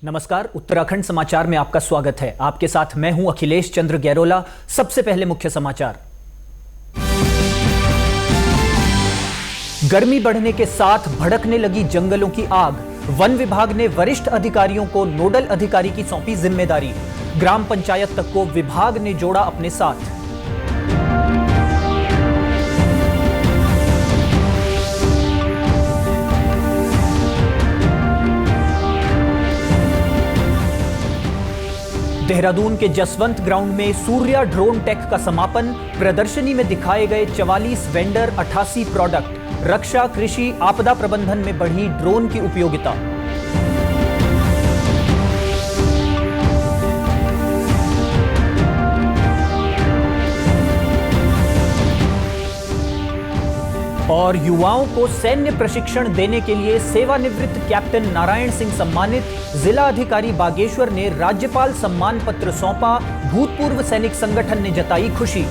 नमस्कार, उत्तराखंड समाचार में आपका स्वागत है। आपके साथ मैं हूं अखिलेश चंद्र गैरोला। सबसे पहले मुख्य समाचार। गर्मी बढ़ने के साथ भड़कने लगी जंगलों की आग। वन विभाग ने वरिष्ठ अधिकारियों को नोडल अधिकारी की सौंपी जिम्मेदारी। ग्राम पंचायत तक को विभाग ने जोड़ा अपने साथ। देहरादून के जसवंत ग्राउंड में सूर्या ड्रोन टेक का समापन। प्रदर्शनी में दिखाए गए 44 वेंडर, 88 प्रोडक्ट। रक्षा, कृषि, आपदा प्रबंधन में बढ़ी ड्रोन की उपयोगिता। और युवाओं को सैन्य प्रशिक्षण देने के लिए सेवानिवृत्त कैप्टन नारायण सिंह सम्मानित। जिला अधिकारी बागेश्वर ने राज्यपाल सम्मान पत्र सौंपा। भूतपूर्व सैनिक संगठन ने जताई खुशी।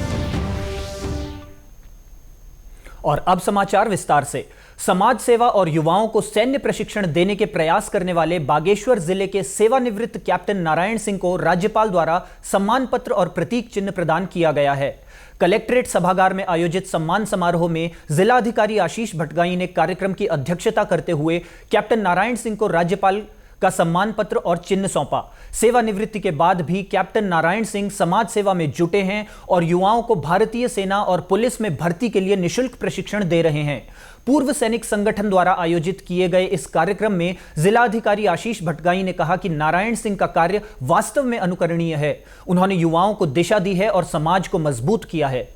और अब समाचार विस्तार से। समाज सेवा और युवाओं को सैन्य प्रशिक्षण देने के प्रयास करने वाले बागेश्वर जिले के सेवानिवृत्त कैप्टन नारायण सिंह को राज्यपाल द्वारा सम्मान पत्र और प्रतीक चिन्ह प्रदान किया गया है। कलेक्ट्रेट सभागार में आयोजित सम्मान समारोह में जिला अधिकारी आशीष भटगाई ने कार्यक्रम की अध्यक्षता करते हुए कैप्टन नारायण सिंह को राज्यपाल का सम्मान पत्र और चिन्ह सौंपा। सेवानिवृत्ति के बाद भी कैप्टन नारायण सिंह समाज सेवा में जुटे हैं और युवाओं को भारतीय सेना और पुलिस में भर्ती के लिए निःशुल्क प्रशिक्षण दे रहे हैं। पूर्व सैनिक संगठन द्वारा आयोजित किए गए इस कार्यक्रम में जिला अधिकारी आशीष भटगाई ने कहा कि नारायण सिंह का कार्य वास्तव में अनुकरणीय है। उन्होंने युवाओं को दिशा दी है और समाज को मजबूत किया है।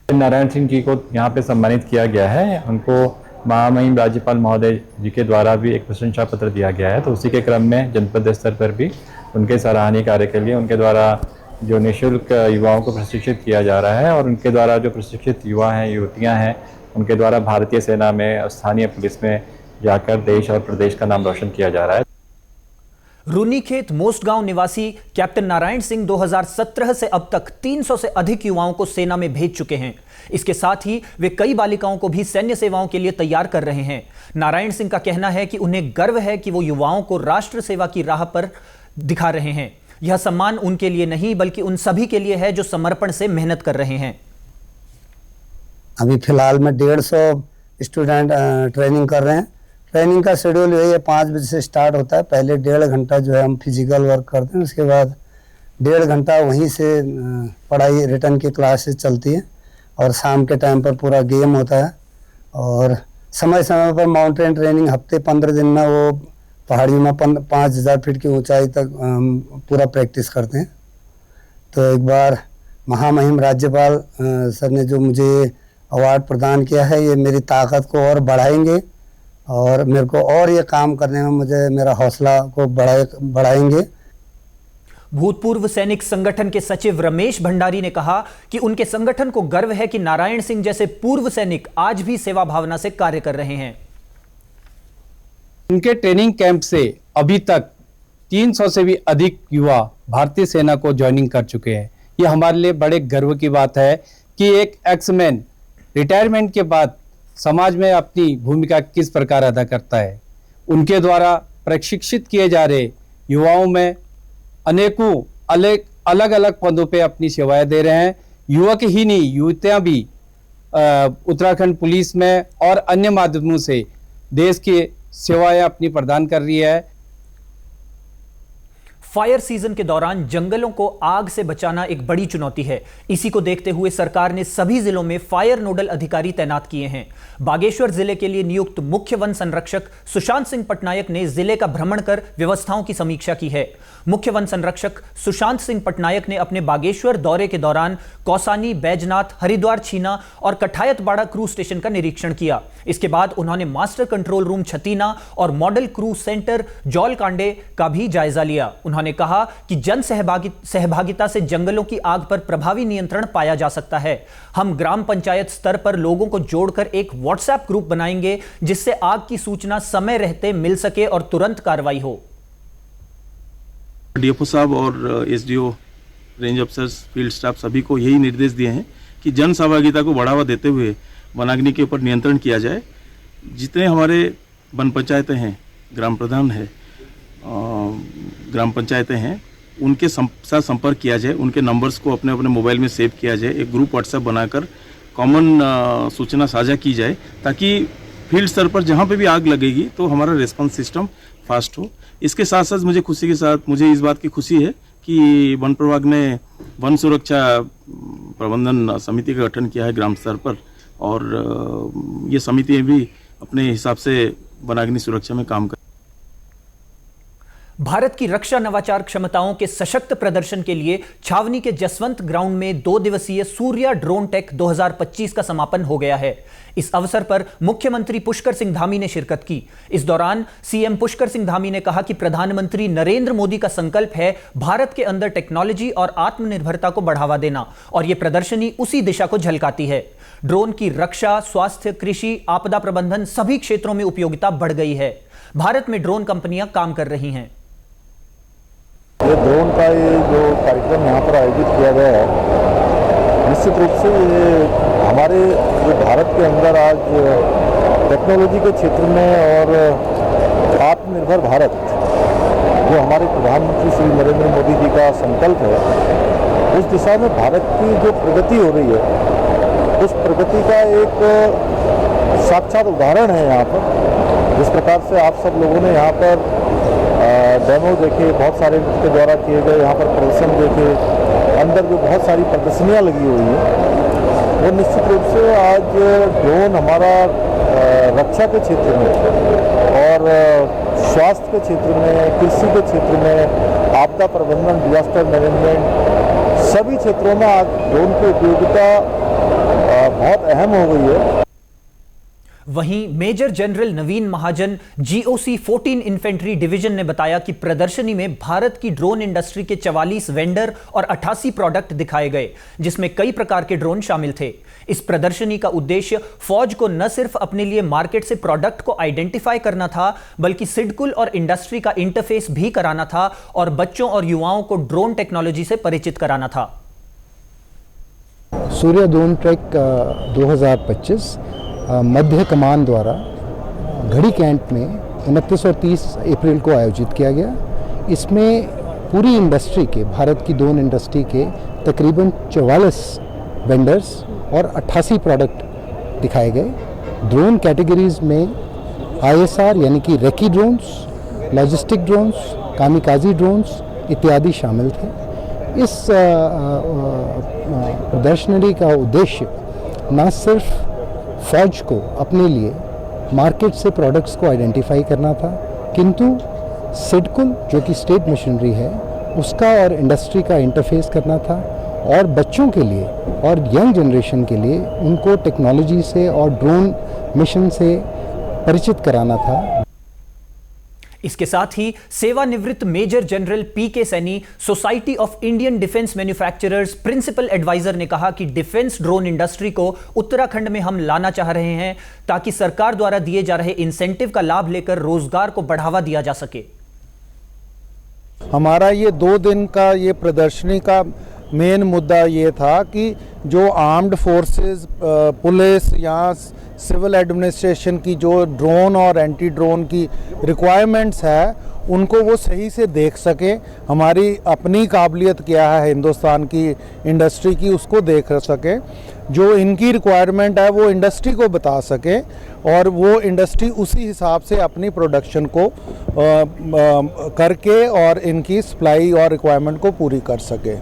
नारायण सिंह जी को यहाँ पे सम्मानित किया गया है। उनको महामहिम राज्यपाल महोदय जी के द्वारा भी एक प्रशंसा पत्र दिया गया है। तो उसी के क्रम में जनपद स्तर पर भी उनके सराहनीय कार्य के लिए उनके द्वारा जो निःशुल्क युवाओं को प्रशिक्षित किया जा रहा है और उनके द्वारा जो प्रशिक्षित युवा हैं, युवतियां हैं, उनके द्वारा भारतीय सेना में, स्थानीय पुलिस में जाकर देश और प्रदेश का नाम रोशन किया जा रहा है। रूनीखेत मोस्ट गांव निवासी कैप्टन नारायण सिंह 2017 से अब तक 300 से अधिक युवाओं को सेना में भेज चुके हैं। इसके साथ ही वे कई बालिकाओं को भी सैन्य सेवाओं के लिए तैयार कर रहे हैं। नारायण सिंह का कहना है कि उन्हें गर्व है कि वो युवाओं को राष्ट्र सेवा की राह पर दिखा रहे हैं। यह सम्मान उनके लिए नहीं बल्कि उन सभी के लिए है जो समर्पण से मेहनत कर रहे हैं। अभी फिलहाल में 150 स्टूडेंट ट्रेनिंग कर रहे हैं। ट्रेनिंग का शेड्यूल यही है, 5 बजे से स्टार्ट होता है। पहले 1.5 घंटा जो है हम फिजिकल वर्क करते हैं, उसके बाद 1.5 घंटा वहीं से पढ़ाई रिटर्न की क्लासेस चलती है और शाम के टाइम पर पूरा गेम होता है। और समय समय पर माउंटेन ट्रेनिंग हफ्ते 15 दिन में वो पहाड़ियों में 5000 फीट की ऊंचाई तक पूरा प्रैक्टिस करते हैं। तो एक बार महामहिम राज्यपाल सर ने जो मुझे अवार्ड प्रदान किया है, ये मेरी ताकत को और बढ़ाएंगे और मेरे को और ये काम करने में मुझे मेरा हौसला को बढ़ाएंगे। भूतपूर्व सैनिक संगठन के सचिव रमेश भंडारी ने कहा कि उनके संगठन को गर्व है कि नारायण सिंह जैसे पूर्व सैनिक आज भी सेवा भावना से कार्य कर रहे हैं। उनके ट्रेनिंग कैंप से अभी तक 300 से भी अधिक युवा भारतीय सेना को ज्वाइनिंग कर चुके हैं। ये हमारे लिए बड़े गर्व की बात है कि एक एक्समैन रिटायरमेंट के बाद समाज में अपनी भूमिका किस प्रकार अदा करता है। उनके द्वारा प्रशिक्षित किए जा रहे युवाओं में अनेकों अलग अलग पदों पे अपनी सेवाएं दे रहे हैं। युवक ही नहीं, युवतियां भी उत्तराखंड पुलिस में और अन्य माध्यमों से देश की सेवाएं अपनी प्रदान कर रही है। फायर सीजन के दौरान जंगलों को आग से बचाना एक बड़ी चुनौती है। इसी को देखते हुए सरकार ने सभी जिलों में फायर नोडल अधिकारी तैनात किए हैं। बागेश्वर जिले के लिए नियुक्त मुख्य वन संरक्षक सुशांत सिंह पटनायक ने जिले का भ्रमण कर व्यवस्थाओं की समीक्षा की है। मुख्य वन संरक्षक सुशांत सिंह पटनायक ने अपने बागेश्वर दौरे के दौरान कौसानी, बैजनाथ, हरिद्वार, छीना और कठायतबाड़ा क्रूज स्टेशन का निरीक्षण किया। इसके बाद उन्होंने मास्टर कंट्रोल रूम छतीना और मॉडल क्रूज सेंटर जौलकांडे का भी जायजा लिया। उन्होंने कहा कि जन सहभागिता से जंगलों की आग पर प्रभावी नियंत्रण पाया जा सकता है। हम ग्राम पंचायत स्तर पर लोगों को जोड़कर एक व्हाट्सएप ग्रुप बनाएंगे जिससे आग की सूचना समय रहते मिल सके और तुरंत कार्रवाई हो। डीएफओ साहब और SDO, range officers, field staff सभी को यही निर्देश दिए हैं कि जन सहभागिता को बढ़ावा देते हुए वनाग्नि के ऊपर नियंत्रण किया जाए। जितने हमारे वन पंचायतें हैं, ग्राम प्रधान है, ग्राम पंचायतें हैं उनके साथ संपर्क किया जाए, उनके नंबर्स को अपने अपने मोबाइल में सेव किया जाए, एक ग्रुप व्हाट्सएप बनाकर कॉमन सूचना साझा की जाए ताकि फील्ड स्तर पर जहाँ पे भी आग लगेगी तो हमारा रिस्पांस सिस्टम फास्ट हो। इसके साथ साथ मुझे इस बात की खुशी है कि वन प्रभाग ने वन सुरक्षा प्रबंधन समिति का गठन किया है ग्राम स्तर पर, और ये समितियाँ भी अपने हिसाब से वनाग्नि सुरक्षा में काम कर। भारत की रक्षा नवाचार क्षमताओं के सशक्त प्रदर्शन के लिए छावनी के जसवंत ग्राउंड में 2 दिवसीय सूर्या ड्रोन टेक 2025 का समापन हो गया है। इस अवसर पर मुख्यमंत्री पुष्कर सिंह धामी ने शिरकत की। इस दौरान सीएम पुष्कर सिंह धामी ने कहा कि प्रधानमंत्री नरेंद्र मोदी का संकल्प है भारत के अंदर टेक्नोलॉजी और आत्मनिर्भरता को बढ़ावा देना, और यह प्रदर्शनी उसी दिशा को झलकाती है। ड्रोन की रक्षा, स्वास्थ्य, कृषि, आपदा प्रबंधन सभी क्षेत्रों में उपयोगिता बढ़ गई है। भारत में ड्रोन कंपनियां काम कर रही हैं। ये ड्रोन का ये जो कार्यक्रम यहाँ पर आयोजित किया गया है, निश्चित रूप से ये हमारे जो भारत के अंदर आज टेक्नोलॉजी के क्षेत्र में और आत्मनिर्भर भारत जो हमारे प्रधानमंत्री श्री नरेंद्र मोदी जी का संकल्प है, उस दिशा में भारत की जो प्रगति हो रही है, उस प्रगति का एक साक्षात उदाहरण है यहाँ पर। जिस प्रकार से आप सब लोगों ने यहाँ पर डेमो देखे, बहुत सारे उसके द्वारा किए गए यहाँ पर प्रदर्शन देखे, अंदर जो बहुत सारी प्रदर्शनियाँ लगी हुई हैं, वो निश्चित रूप से आज ड्रोन हमारा रक्षा के क्षेत्र में और स्वास्थ्य के क्षेत्र में, कृषि के क्षेत्र में, आपदा प्रबंधन, डिजास्टर मैनेजमेंट, सभी क्षेत्रों में आज ड्रोन की उपयोगिता बहुत अहम हो गई है। वहीं मेजर जनरल नवीन महाजन GOC 14 इन्फेंट्री डिवीजन ने बताया कि प्रदर्शनी में भारत की ड्रोन इंडस्ट्री के 44 वेंडर और 88 प्रोडक्ट दिखाए गए, जिसमें कई प्रकार के ड्रोन शामिल थे। इस प्रदर्शनी का उद्देश्य फौज को न सिर्फ अपने लिए मार्केट से प्रोडक्ट को आइडेंटिफाई करना था, बल्कि सिडकुल और इंडस्ट्री का इंटरफेस भी कराना था और बच्चों और युवाओं को ड्रोन टेक्नोलॉजी से परिचित कराना था। सूर्य ड्रोन ट्रैक 2025 मध्य कमान द्वारा घड़ी कैंट में 29 और 30 अप्रैल को आयोजित किया गया। इसमें पूरी इंडस्ट्री के, भारत की ड्रोन इंडस्ट्री के तकरीबन 44 वेंडर्स और 88 प्रोडक्ट दिखाए गए। ड्रोन कैटेगरीज में ISR यानी कि recce drones, logistic drones, kamikaze drones इत्यादि शामिल थे। इस प्रदर्शनी का उद्देश्य न सिर्फ फौज को अपने लिए मार्केट से प्रोडक्ट्स को आइडेंटिफाई करना था, किंतु सिडकुल जो कि स्टेट मशीनरी है उसका और इंडस्ट्री का इंटरफेस करना था, और बच्चों के लिए और यंग जनरेशन के लिए उनको टेक्नोलॉजी से और ड्रोन मिशन से परिचित कराना था। इसके साथ ही सेवानिवृत्त major general PK Saini, society of Indian defence manufacturers principal adviser ने कहा कि डिफेंस ड्रोन इंडस्ट्री को उत्तराखंड में हम लाना चाह रहे हैं ताकि सरकार द्वारा दिए जा रहे इंसेंटिव का लाभ लेकर रोजगार को बढ़ावा दिया जा सके। हमारा ये 2 दिन का ये प्रदर्शनी का मेन मुद्दा ये था कि जो आर्म्ड फोर्सेस, पुलिस या सिविल एडमिनिस्ट्रेशन की जो ड्रोन और एंटी ड्रोन की रिक्वायरमेंट्स है, उनको वो सही से देख सके। हमारी अपनी काबिलियत क्या है हिंदुस्तान की इंडस्ट्री की, उसको देख सके। जो इनकी रिक्वायरमेंट है वो इंडस्ट्री को बता सके, और वो इंडस्ट्री उसी हिसाब से अपनी प्रोडक्शन को करके और इनकी सप्लाई और रिक्वायरमेंट को पूरी कर सके।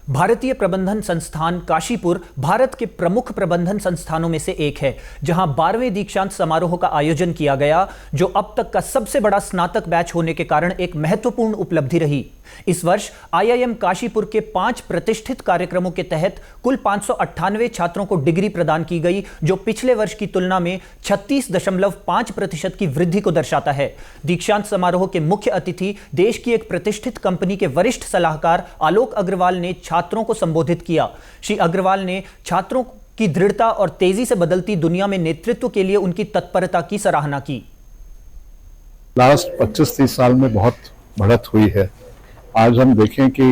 भारतीय प्रबंधन संस्थान काशीपुर भारत के प्रमुख प्रबंधन संस्थानों में से एक है, जहां 12वें दीक्षांत समारोह का आयोजन किया गया, जो अब तक का सबसे बड़ा स्नातक बैच होने के कारण एक महत्वपूर्ण उपलब्धि रही। इस वर्ष IIM काशीपुर के 5 प्रतिष्ठित कार्यक्रमों के तहत कुल 598 छात्रों को डिग्री प्रदान की गई, जो पिछले वर्ष की तुलना में 36.5% की वृद्धि को दर्शाता है। दीक्षांत समारोह के मुख्य अतिथि देश की एक प्रतिष्ठित कंपनी के वरिष्ठ सलाहकार आलोक अग्रवाल ने छात्रों को संबोधित किया। श्री अग्रवाल ने छात्रों की दृढ़ता और तेजी से बदलती दुनिया में नेतृत्व के लिए उनकी तत्परता की सराहना की। लास्ट 25-30 साल में बहुत बढ़त हुई है। आज हम देखें कि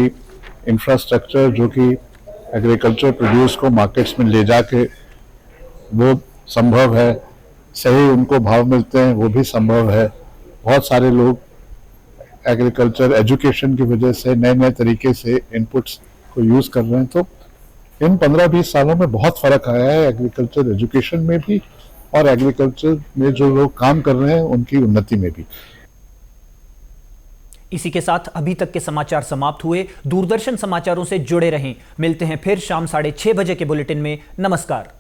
इंफ्रास्ट्रक्चर जो कि एग्रीकल्चर प्रोड्यूस को मार्केट्स में ले जाके वो संभव है, सही उनको भाव मिलते हैं वो भी संभव है। बहुत सारे लोग एग्रीकल्चर एजुकेशन की वजह से नए नए तरीके से इनपुट्स को यूज़ कर रहे हैं। तो इन 15-20 सालों में बहुत फ़र्क आया है एग्रीकल्चर एजुकेशन में भी और एग्रीकल्चर में जो लोग काम कर रहे हैं उनकी उन्नति में भी। इसी के साथ अभी तक के समाचार समाप्त हुए। दूरदर्शन समाचारों से जुड़े रहें। मिलते हैं फिर शाम 6:30 बजे के बुलेटिन में। नमस्कार।